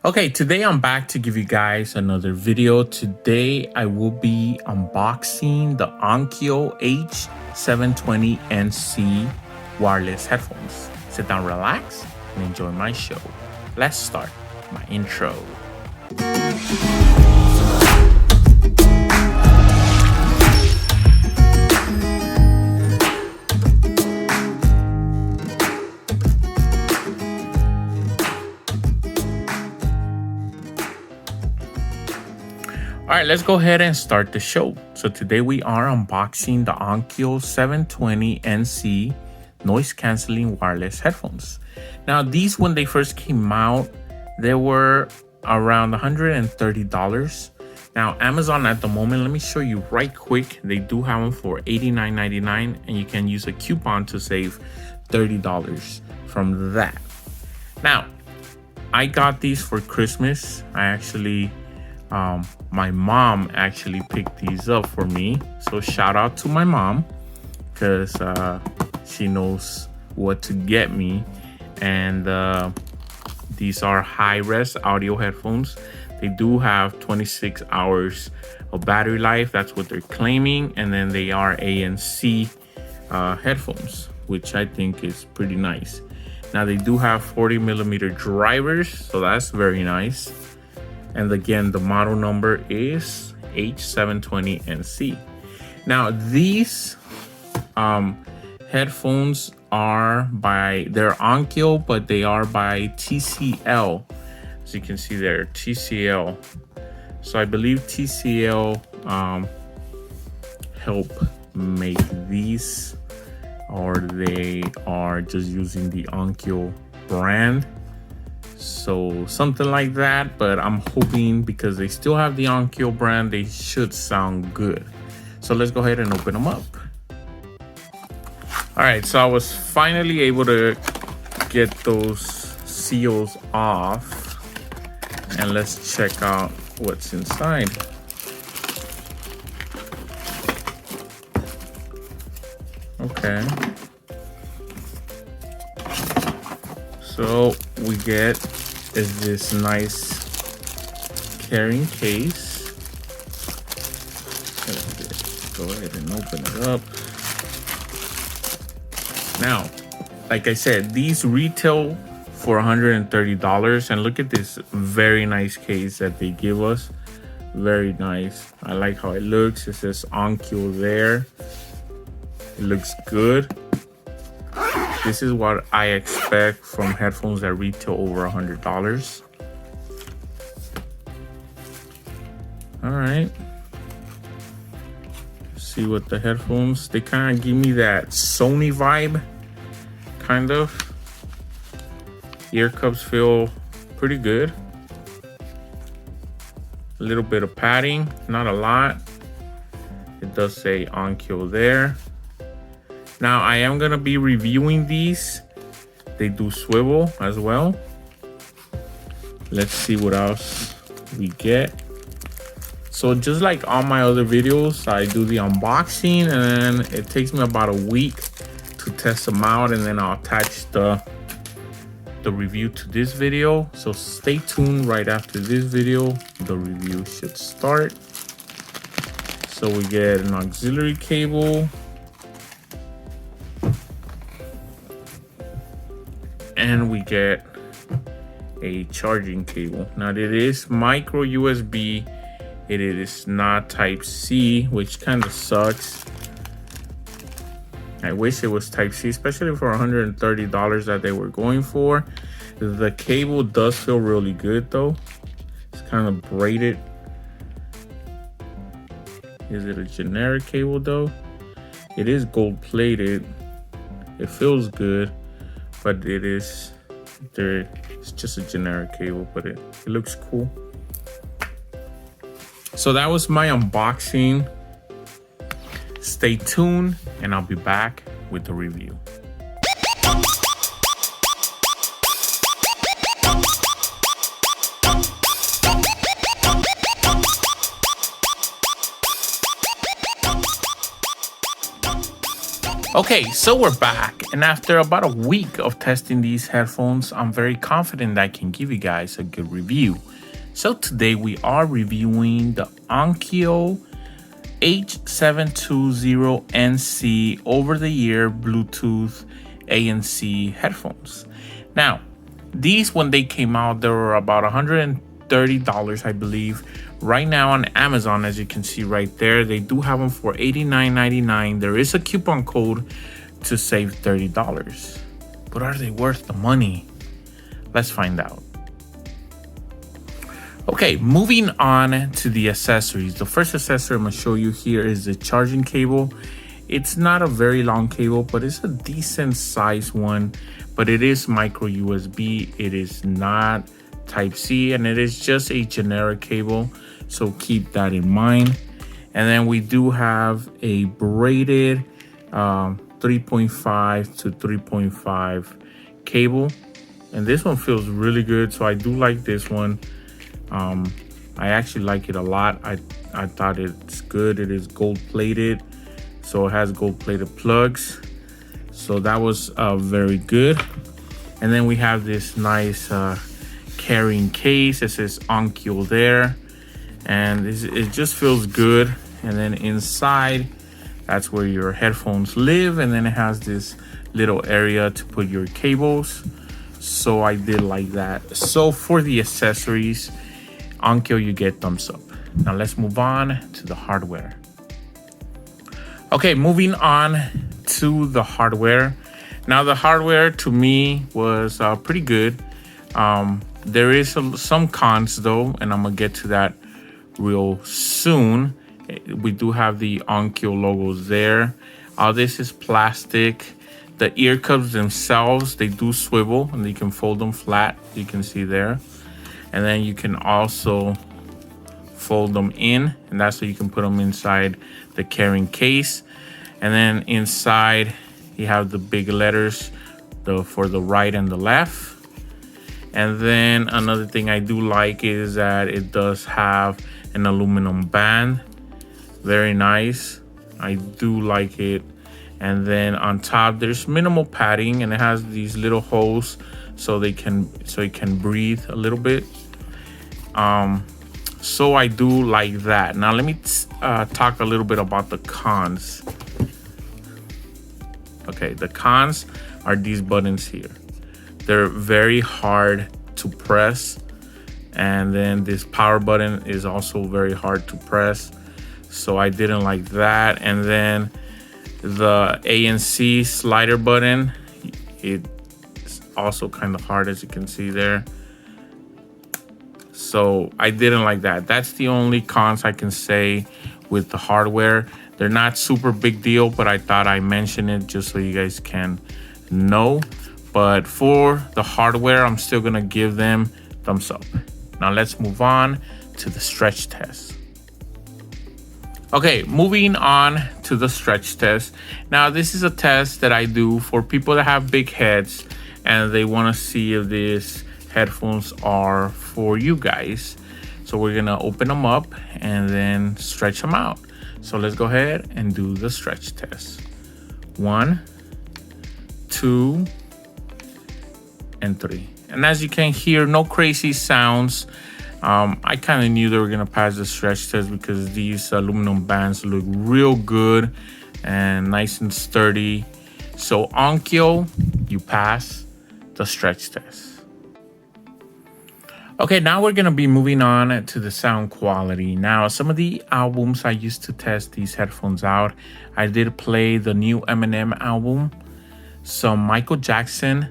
Okay, today I'm back to give you guys another video. Today I will be unboxing the ONKYO H720NC wireless headphones. Sit down, relax, and enjoy my show. Let's start my intro. All right, let's go ahead and start the show. So today we are unboxing the ONKYO 720NC noise canceling wireless headphones. Now these, when they first came out, they were around $130. Now Amazon at the moment, let me show you right quick. They do have them for $89.99 and you can use a coupon to save $30 from that. Now, I got these for Christmas. My mom actually picked these up for me. So shout out to my mom because she knows what to get me. And these are high-res audio headphones. They do have 26 hours of battery life. That's what they're claiming. And then they are ANC headphones, which I think is pretty nice. Now they do have 40mm drivers, so that's very nice. And again, the model number is H720NC. Now these headphones they're ONKYO, but they are by TCL. As you can see there, TCL. So I believe TCL help make these, or they are just using the ONKYO brand. So something like that, but I'm hoping because they still have the ONKYO brand, they should sound good. So let's go ahead and open them up. All right, so I was finally able to get those seals off, and let's check out what's inside. Okay. So we get is this nice carrying case. Let's go ahead and open it up. Now, like I said, these retail for $130, and look at this very nice case that they give us. Very nice. I like how it looks. It says ONKYO there. It looks good. This is what I expect from headphones that retail over $100. All right. See what the headphones, they kind of give me that Sony vibe, kind of. Ear cups feel pretty good. A little bit of padding, not a lot. It does say ONKYO there. Now I am gonna be reviewing these. They do swivel as well. Let's see what else we get. So just like all my other videos, I do the unboxing and then it takes me about a week to test them out, and then I'll attach the review to this video. So stay tuned. Right after this video, the review should start. So we get an auxiliary cable. And we get a charging cable. Now it is micro USB. It is not type C, which kind of sucks. I wish it was type C, especially for $130 that they were going for. The cable does feel really good though. It's kind of braided. Is it a generic cable though? It is gold plated. It feels good. But it's just a generic cable, but it looks cool. So that was my unboxing. Stay tuned and I'll be back with the review. Okay, so we're back, and after about a week of testing these headphones, I'm very confident that I can give you guys a good review. So today we are reviewing the ONKYO H720NC over-the-ear Bluetooth ANC headphones. Now, these, when they came out, they were about $130, I believe. Right now on Amazon, as you can see right there, they do have them for $89.99. There is a coupon code to save $30. But are they worth the money? Let's find out. Okay, moving on to the accessories. The first accessory I'm going to show you here is the charging cable. It's not a very long cable, but it's a decent size one. But it is micro USB. It is not Type-C, and it is just a generic cable. So keep that in mind. And then we do have a braided 3.5 to 3.5 cable. And this one feels really good. So I do like this one. I actually like it a lot. I thought it's good. It is gold plated, so it has gold plated plugs, so that was very good. And then we have this nice carrying case. It says ONKYO there, and it just feels good. And then inside, that's where your headphones live, and then it has this little area to put your cables, so I did like that. So for the accessories, ONKYO, you get thumbs up. Now let's move on to the hardware. Okay, moving on to the hardware. Now the hardware to me was pretty good. There is some cons though, and I'm gonna get to that real soon. We do have the ONKYO logos there. This is plastic. The ear cups themselves, they do swivel and you can fold them flat. You can see there. And then you can also fold them in, and that's so you can put them inside the carrying case. And then inside you have the big letters for the right and the left. And then another thing I do like is that it does have an aluminum band. Very nice. I do like it. And then on top there's minimal padding, and it has these little holes so it can breathe a little bit. So I do like that. Now let me talk a little bit about the cons. Okay, the cons are these buttons here. They're very hard to press, and then this power button is also very hard to press, so I didn't like that. And then the ANC slider button, it's also kind of hard, as you can see there. So I didn't like that. That's the only cons I can say with the hardware. They're not super big deal, but I thought I mentioned it just so you guys can know. But for the hardware, I'm still gonna give them thumbs up. Now let's move on to the stretch test. Okay, moving on to the stretch test. Now this is a test that I do for people that have big heads and they wanna see if these headphones are for you guys. So we're gonna open them up and then stretch them out. So let's go ahead and do the stretch test. 1, 2, and 3. And as you can hear, no crazy sounds. I kind of knew they were gonna pass the stretch test because these aluminum bands look real good and nice and sturdy. So ONKYO, you pass the stretch test. Okay, now we're gonna be moving on to the sound quality. Now, some of the albums I used to test these headphones out, I did play the new Eminem album, some Michael Jackson,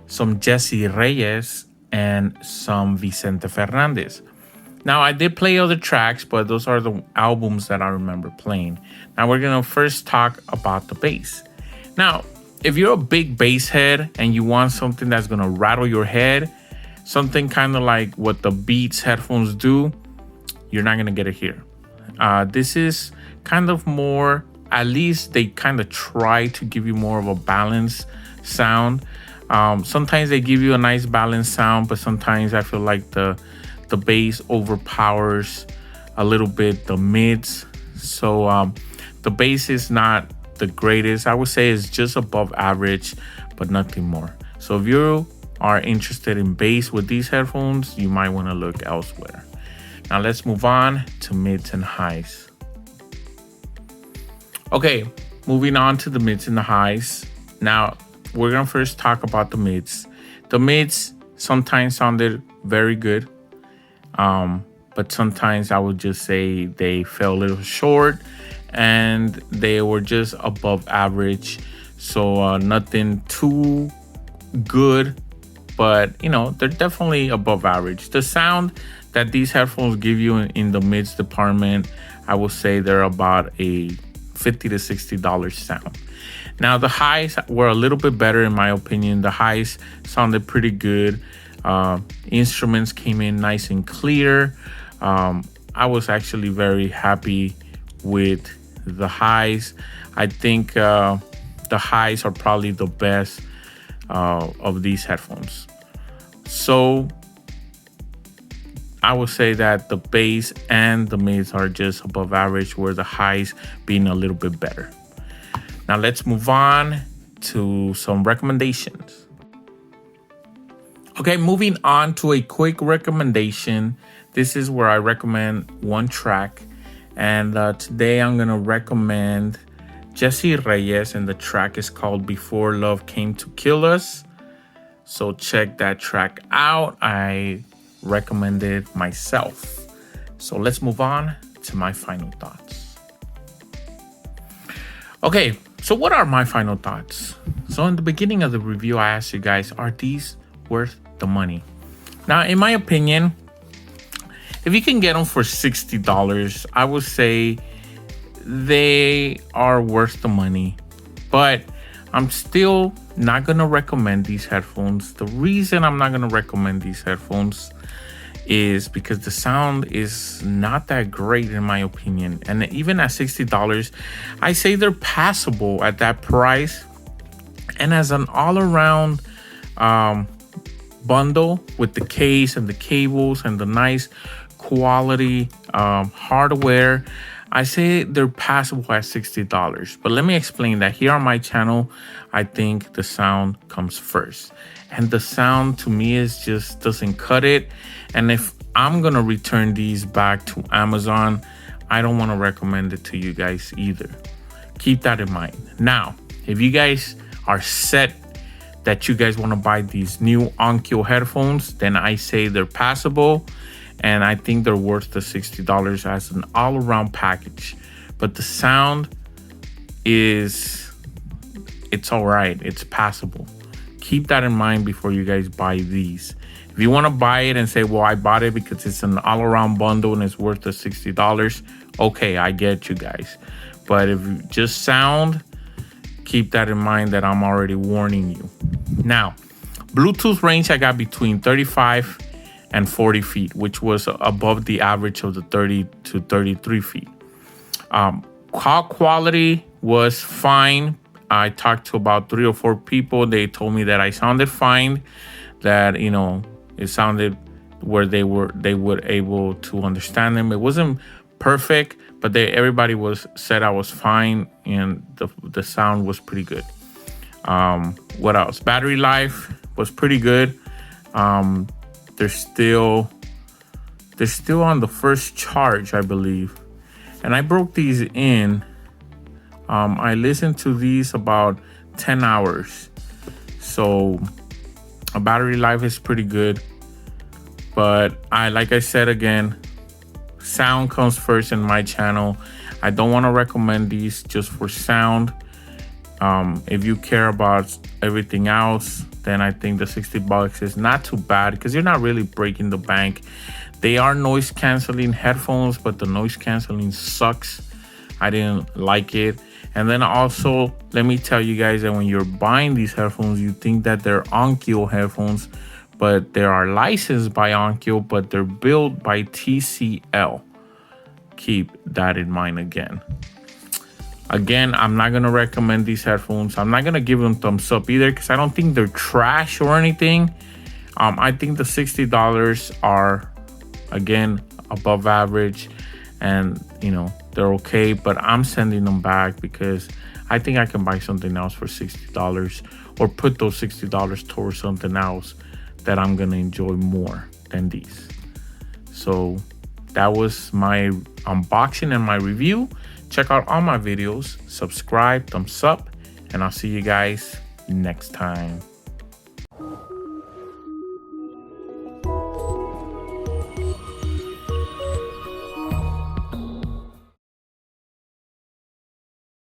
some Jesse Reyes, and some Vicente Fernandez. Now, I did play other tracks, but those are the albums that I remember playing. Now, we're gonna first talk about the bass. Now, if you're a big bass head and you want something that's gonna rattle your head, something kind of like what the Beats headphones do, you're not gonna get it here. This is kind of more, at least they kind of try to give you more of a balanced sound. Sometimes they give you a nice balanced sound, but sometimes I feel like the bass overpowers a little bit the mids. So the bass is not the greatest. I would say it's just above average, but nothing more. So if you are interested in bass with these headphones, you might want to look elsewhere. Now let's move on to mids and highs. Okay, moving on to the mids and the highs. Now we're gonna first talk about the mids. The mids sometimes sounded very good, but sometimes I would just say they fell a little short and they were just above average. So nothing too good, but you know, they're definitely above average. The sound that these headphones give you in the mids department, I would say they're about a $50 to $60 sound. Now the highs were a little bit better in my opinion. The highs sounded pretty good. Instruments came in nice and clear. I was actually very happy with the highs. I think the highs are probably the best of these headphones. So I would say that the bass and the mids are just above average, where the highs being a little bit better. Now let's move on to some recommendations. Okay, moving on to a quick recommendation. This is where I recommend one track. And today I'm going to recommend Jesse Reyes, and the track is called Before Love Came to Kill Us. So check that track out. I recommend it myself. So let's move on to my final thoughts. Okay, so what are my final thoughts? So in the beginning of the review, I asked you guys, are these worth the money? Now, in my opinion, if you can get them for $60, I would say they are worth the money. But I'm still not going to recommend these headphones. The reason I'm not going to recommend these headphones is because the sound is not that great in my opinion. And even at $60, I say they're passable at that price. And as an all-around bundle with the case and the cables and the nice quality hardware, I say they're passable at $60. But let me explain that here on my channel, I think the sound comes first. And the sound to me is just doesn't cut it. And if I'm gonna return these back to Amazon, I don't want to recommend it to you guys either. Keep that in mind. Now, if you guys are set that you guys want to buy these new ONKYO headphones, then I say they're passable. And I think they're worth the $60 as an all-around package. But the sound it's all right. It's passable. Keep that in mind before you guys buy these. If you want to buy it and say, well, I bought it because it's an all-around bundle and it's worth the $60, okay, I get you guys. But if you just sound, keep that in mind that I'm already warning you. Now, Bluetooth range, I got between 35 and 40 feet, which was above the average of the 30 to 33 feet. Call quality was fine. I talked to about 3 or 4 people. They told me that I sounded fine, that, you know, it sounded where they were able to understand them. It wasn't perfect, but everybody said I was fine, and the sound was pretty good. What else? Battery life was pretty good. They're still on the first charge, I believe. And I broke these in. I listened to these about 10 hours. So a battery life is pretty good. But like I said again, sound comes first in my channel. I don't want to recommend these just for sound. If you care about everything else, then I think the $60 is not too bad, because you're not really breaking the bank. They are noise canceling headphones, but the noise canceling sucks. I didn't like it. And then also, let me tell you guys that when you're buying these headphones, you think that they're ONKYO headphones, but they are licensed by ONKYO, but they're built by TCL. Keep that in mind again. Again, I'm not going to recommend these headphones. I'm not going to give them thumbs up either, because I don't think they're trash or anything. I think the $60 are, again, above average. And, you know, They're okay, but I'm sending them back because I think I can buy something else for $60 or put those $60 towards something else that I'm gonna enjoy more than these. So that was my unboxing and my review. Check out all my videos, subscribe, thumbs up, and I'll see you guys next time.